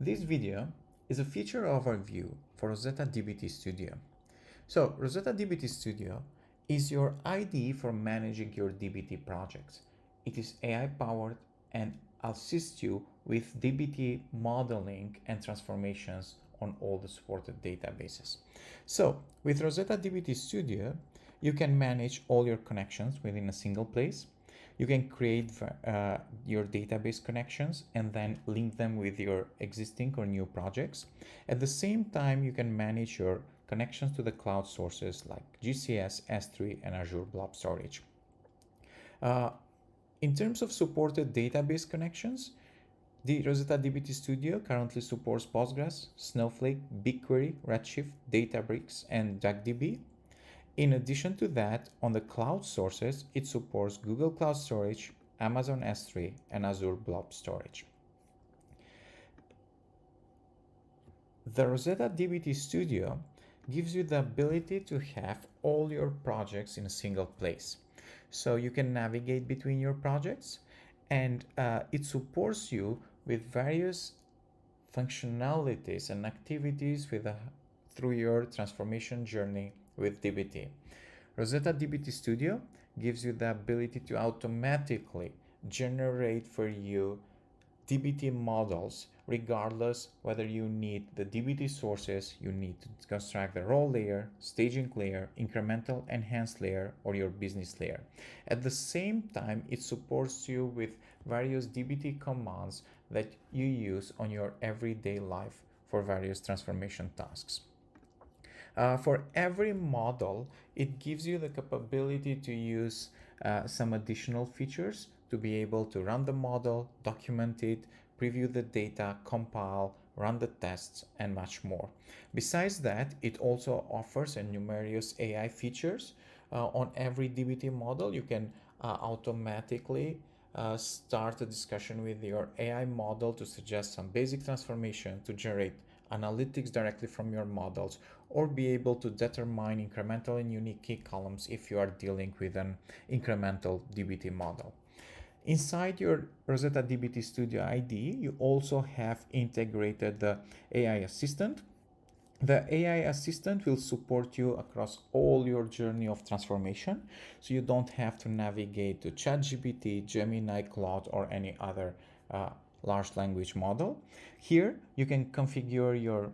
This video is a feature overview for Rosetta DBT Studio. So Rosetta DBT Studio is your IDE for managing your DBT projects. It is AI powered and assists you with DBT modeling and transformations on all the supported databases. So with Rosetta DBT Studio, you can manage all your connections within a single place. You can create your database connections and then link them with your existing or new projects. At the same time, you can manage your connections to the cloud sources like GCS, S3, and Azure Blob Storage. In terms of supported database connections, the Rosetta DBT Studio currently supports Postgres, Snowflake, BigQuery, Redshift, Databricks, and DuckDB. In addition to that, on the cloud sources, it supports Google Cloud Storage, Amazon S3, and Azure Blob Storage. The Rosetta DBT Studio gives you the ability to have all your projects in a single place. So you can navigate between your projects, and it supports you with various functionalities and activities through your transformation journey with DBT. Rosetta DBT Studio gives you the ability to automatically generate for you DBT models, regardless whether you need the DBT sources, you need to construct the raw layer, staging layer, incremental enhanced layer, or your business layer. At the same time, it supports you with various DBT commands that you use on your everyday life for various transformation tasks. For every model, it gives you the capability to use some additional features to be able to run the model, document it, preview the data, compile, run the tests, and much more. Besides that, it also offers numerous AI features. On every DBT model, you can automatically start a discussion with your AI model to suggest some basic transformation to generate analytics directly from your models, or be able to determine incremental and unique key columns if you are dealing with an incremental DBT model. Inside your Rosetta DBT Studio IDE, you also have integrated the AI assistant. The AI assistant will support you across all your journey of transformation, so you don't have to navigate to ChatGPT, Gemini, Claude, or any other large language model. Here, you can configure your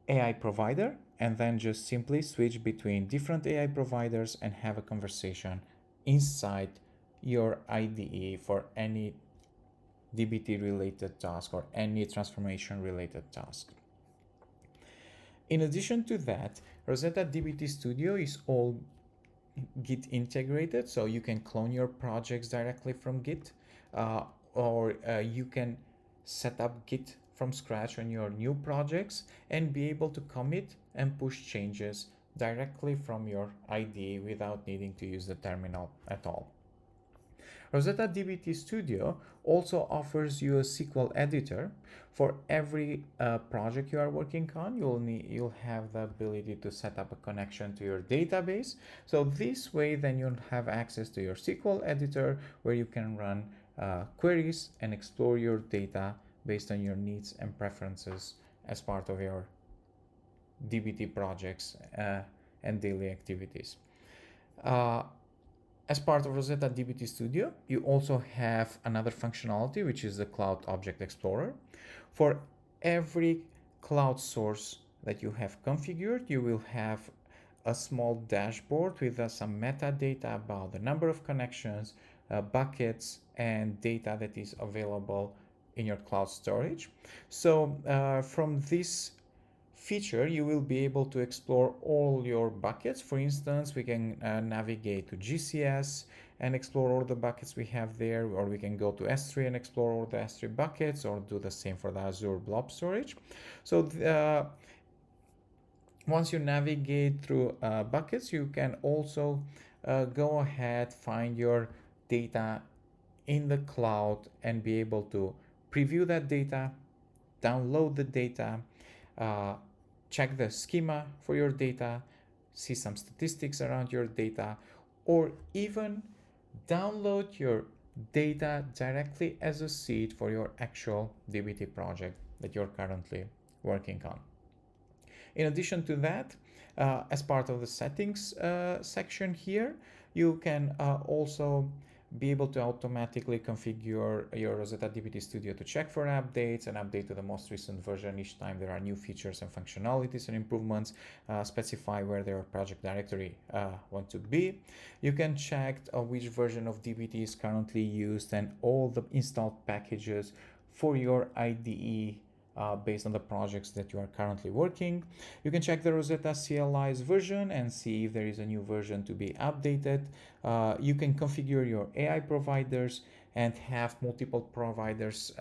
AI provider and then just simply switch between different AI providers and have a conversation inside your IDE for any DBT related task or any transformation related task. In addition to that, Rosetta DBT Studio is all Git integrated, so you can clone your projects directly from Git, or you can set up Git from scratch on your new projects and be able to commit and push changes directly from your IDE without needing to use the terminal at all. Rosetta DBT Studio also offers you a SQL editor. For every project you are working on, you'll have the ability to set up a connection to your database. So this way, then you'll have access to your SQL editor where you can run queries and explore your data based on your needs and preferences as part of your DBT projects and daily activities. As part of Rosetta DBT Studio, you also have another functionality, which is the Cloud Object Explorer. For every cloud source that you have configured, you will have a small dashboard with some metadata about the number of connections, buckets, and data that is available in your cloud storage. So from this feature, you will be able to explore all your buckets. For instance, we can navigate to GCS and explore all the buckets we have there, or we can go to S3 and explore all the S3 buckets, or do the same for the Azure Blob Storage. So once you navigate through buckets, you can also go ahead, find your data in the cloud and be able to preview that data, download the data, check the schema for your data, see some statistics around your data, or even download your data directly as a seed for your actual DBT project that you're currently working on. In addition to that, as part of the settings section here, you can also be able to automatically configure your Rosetta DBT Studio to check for updates and update to the most recent version each time there are new features and functionalities and improvements, specify where their project directory want to be. You can check which version of DBT is currently used and all the installed packages for your IDE based on the projects that you are currently working. You can check the Rosetta CLI's version and see if there is a new version to be updated. You can configure your AI providers and have multiple providers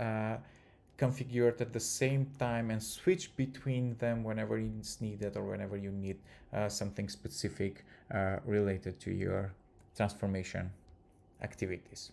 configured at the same time and switch between them whenever it's needed or whenever you need something specific related to your transformation activities.